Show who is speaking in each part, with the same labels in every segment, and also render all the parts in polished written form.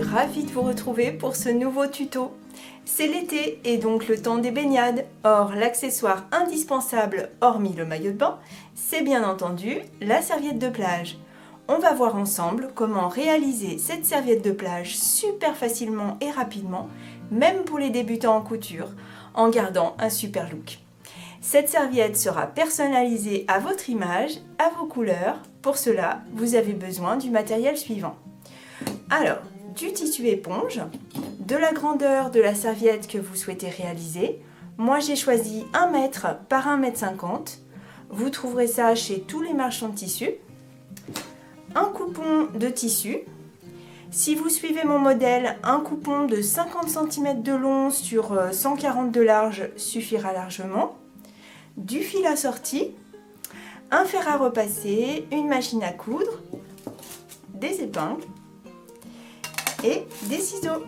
Speaker 1: ravie de vous retrouver pour ce nouveau tuto. C'est l'été et donc le temps des baignades. Or, l'accessoire indispensable, hormis le maillot de bain, c'est bien entendu la serviette de plage. On va voir ensemble comment réaliser cette serviette de plage super facilement et rapidement, même pour les débutants en couture, en gardant un super look. Cette serviette sera personnalisée à votre image, à vos couleurs. Pour cela, vous avez besoin du matériel suivant. Alors, du tissu éponge, de la grandeur de la serviette que vous souhaitez réaliser. Moi, j'ai choisi 1 mètre par 1,50 m. Vous trouverez ça chez tous les marchands de tissus. Un coupon de tissu. Si vous suivez mon modèle, un coupon de 50 cm de long sur 140 de large suffira largement. Du fil assorti, un fer à repasser, une machine à coudre, des épingles et des ciseaux.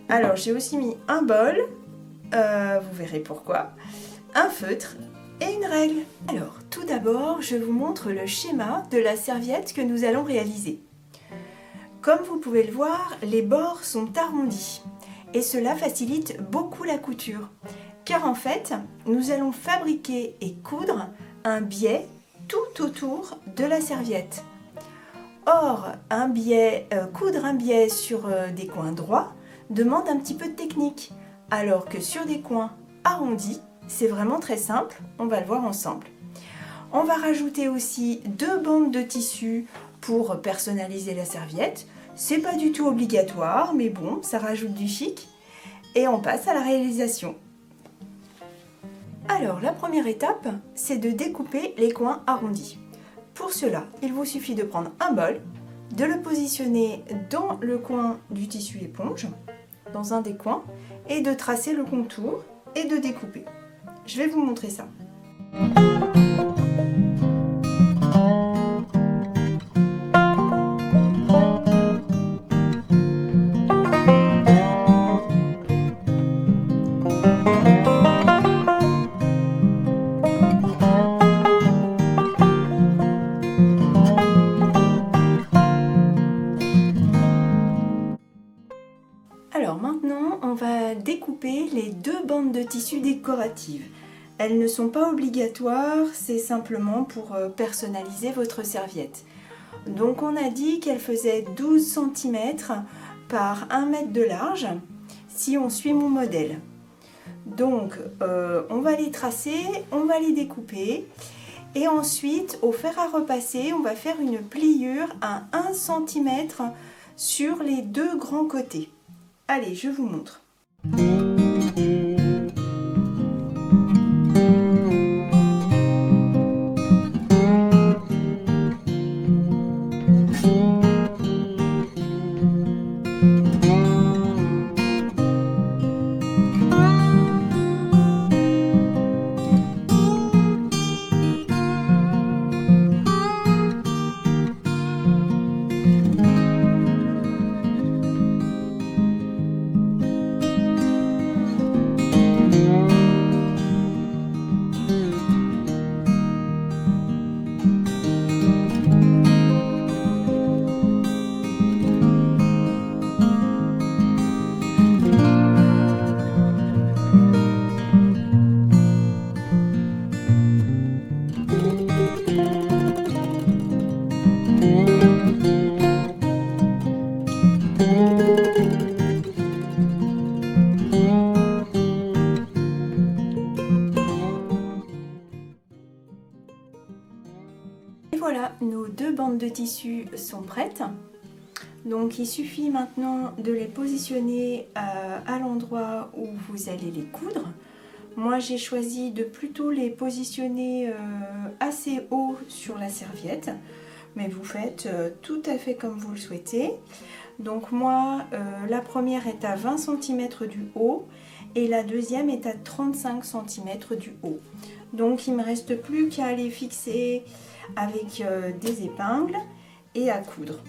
Speaker 1: Alors j'ai aussi mis un bol, vous verrez pourquoi, un feutre et une règle. Alors tout d'abord je vous montre le schéma de la serviette que nous allons réaliser. Comme vous pouvez le voir, les bords sont arrondis et cela facilite beaucoup la couture. Car en fait, nous allons fabriquer et coudre un biais tout autour de la serviette. Or, coudre un biais sur des coins droits demande un petit peu de technique, alors que sur des coins arrondis, c'est vraiment très simple, on va le voir ensemble. On va rajouter aussi 2 bandes de tissu pour personnaliser la serviette. C'est pas du tout obligatoire, mais bon, ça rajoute du chic. Et on passe à la réalisation. Alors, la première étape, c'est de découper les coins arrondis. Pour cela, il vous suffit de prendre un bol, de le positionner dans le coin du tissu éponge, dans un des coins, et de tracer le contour et de découper. Je vais vous montrer ça. Alors maintenant, on va découper les 2 bandes de tissu décoratives. Elles ne sont pas obligatoires, c'est simplement pour personnaliser votre serviette. Donc on a dit qu'elle faisait 12 cm par 1 mètre de large, si on suit mon modèle. Donc on va les tracer, on va les découper. Et ensuite, au fer à repasser, on va faire une pliure à 1 cm sur les 2 grands côtés. Allez, je vous montre. Et voilà, nos 2 bandes de tissu sont prêtes. Donc il suffit maintenant de les positionner à l'endroit où vous allez les coudre. Moi j'ai choisi de plutôt les positionner assez haut sur la serviette, mais vous faites tout à fait comme vous le souhaitez. Donc moi la première est à 20 cm du haut et la deuxième est à 35 cm du haut. Donc il ne me reste plus qu'à les fixer avec des épingles et à coudre.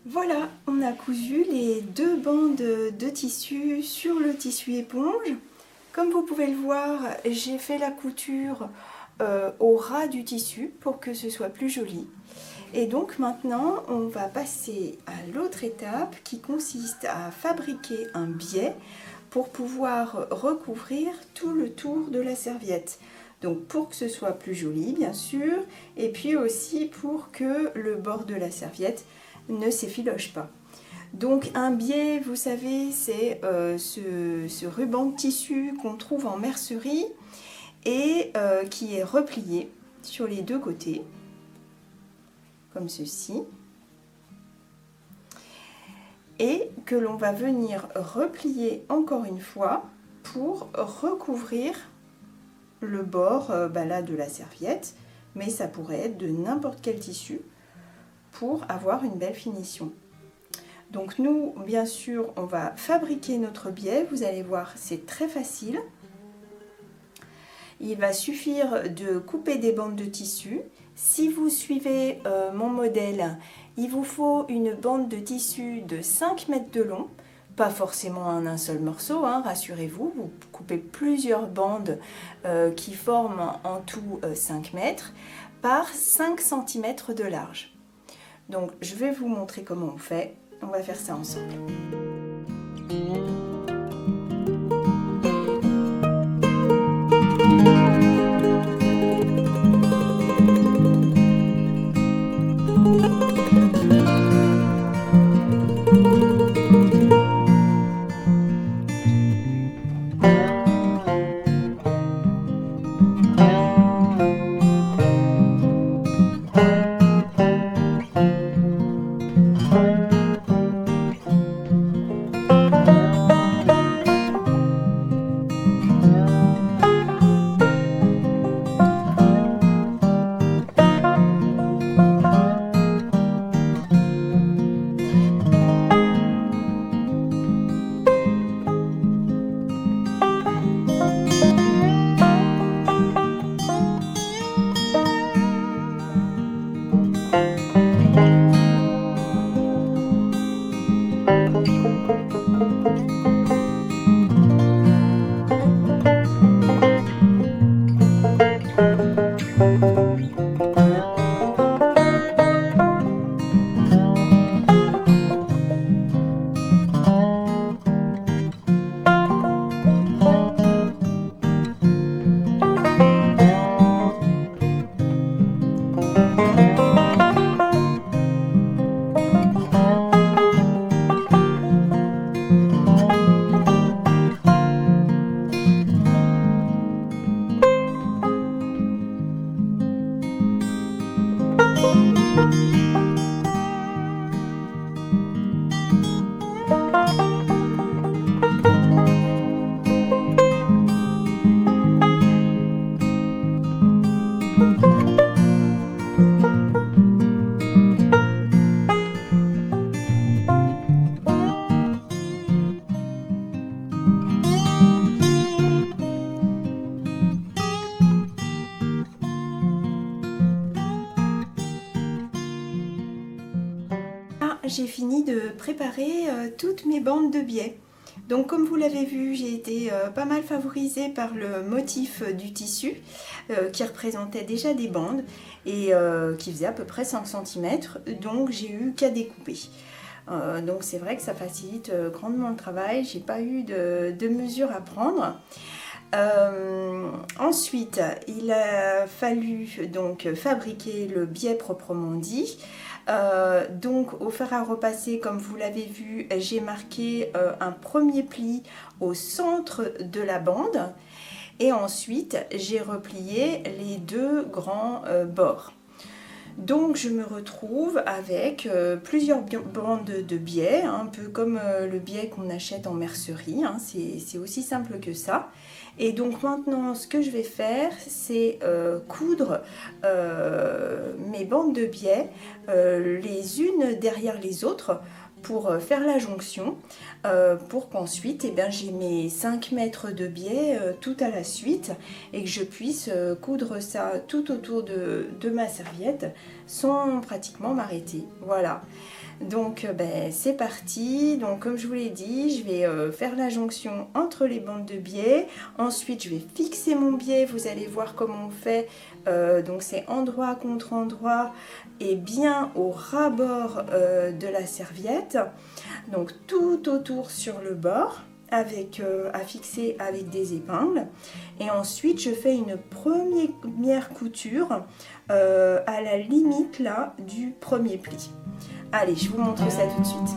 Speaker 1: Voilà, on a cousu les 2 bandes de tissu sur le tissu éponge. Comme vous pouvez le voir, j'ai fait la couture au ras du tissu pour que ce soit plus joli. Et donc maintenant, on va passer à l'autre étape qui consiste à fabriquer un biais pour pouvoir recouvrir tout le tour de la serviette. Donc pour que ce soit plus joli, bien sûr, et puis aussi pour que le bord de la serviette ne s'effiloche pas. Donc un biais, vous savez, c'est ce ruban de tissu qu'on trouve en mercerie et qui est replié sur les 2 côtés, comme ceci, et que l'on va venir replier encore une fois pour recouvrir le bord là, de la serviette, mais ça pourrait être de n'importe quel tissu pour avoir une belle finition. Donc nous, bien sûr, on va fabriquer notre biais. Vous allez voir, c'est très facile. Il va suffire de couper des bandes de tissu. Si vous suivez mon modèle, il vous faut une bande de tissu de 5 mètres de long, pas forcément en un seul morceau, hein, rassurez-vous, vous coupez plusieurs bandes qui forment en tout 5 mètres par 5 cm de large. Donc je vais vous montrer comment on fait, on va faire ça ensemble. J'ai fini de préparer toutes mes bandes de biais. Donc comme vous l'avez vu, j'ai été pas mal favorisée par le motif du tissu qui représentait déjà des bandes et qui faisait à peu près 5 cm, donc j'ai eu qu'à découper. Donc c'est vrai que ça facilite grandement le travail, j'ai pas eu de mesure à prendre. Ensuite, il a fallu donc fabriquer le biais proprement dit. Donc au fer à repasser, comme vous l'avez vu, j'ai marqué un premier pli au centre de la bande et ensuite j'ai replié les 2 grands bords. Donc je me retrouve avec plusieurs bandes de biais, un peu comme le biais qu'on achète en mercerie, hein, c'est aussi simple que ça. Et donc maintenant ce que je vais faire, c'est coudre mes bandes de biais les unes derrière les autres pour faire la jonction, pour qu'ensuite j'ai mes 5 mètres de biais tout à la suite et que je puisse coudre ça tout autour de ma serviette sans pratiquement m'arrêter. Voilà. Donc c'est parti. Donc comme je vous l'ai dit, je vais faire la jonction entre les bandes de biais. Ensuite je vais fixer mon biais. Vous allez voir comment on fait. Donc c'est endroit contre endroit et bien au ras-bord de la serviette. Donc tout autour sur le bord à fixer avec des épingles. Et ensuite je fais une première couture à la limite là du premier pli. Allez, je vous montre ça tout de suite.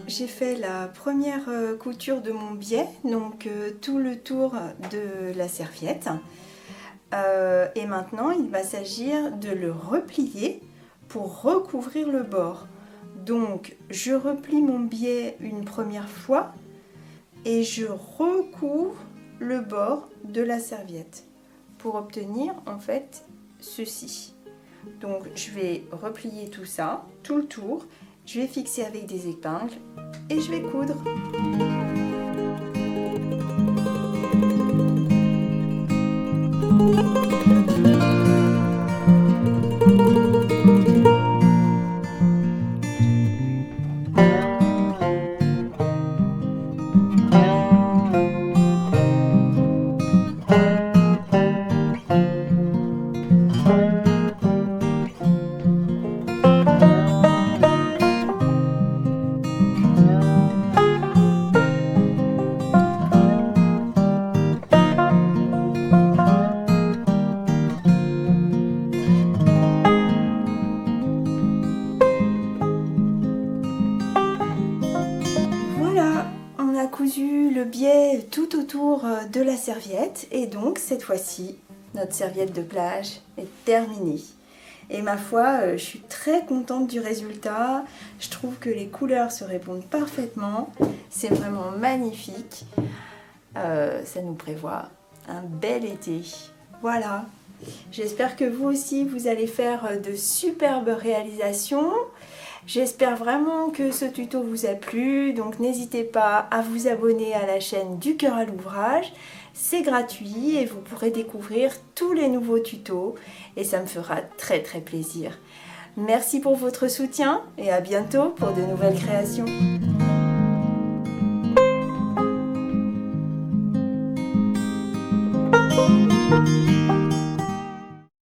Speaker 1: J'ai fait la première couture de mon biais, donc tout le tour de la serviette. Et maintenant, il va s'agir de le replier pour recouvrir le bord. Donc, je replie mon biais une première fois et je recouvre le bord de la serviette pour obtenir en fait ceci. Donc, je vais replier tout ça, tout le tour. Je vais fixer avec des épingles et je vais coudre. le biais tout autour de la serviette. Et donc, cette fois-ci, notre serviette de plage est terminée. Et ma foi, je suis très contente du résultat. Je trouve que les couleurs se répondent parfaitement. C'est vraiment magnifique. Ça nous prévoit un bel été. Voilà. J'espère que vous aussi, vous allez faire de superbes réalisations. J'espère vraiment que ce tuto vous a plu. Donc n'hésitez pas à vous abonner à la chaîne Du Cœur à l'Ouvrage. C'est gratuit et vous pourrez découvrir tous les nouveaux tutos. Et ça me fera très plaisir. Merci pour votre soutien et à bientôt pour de nouvelles créations.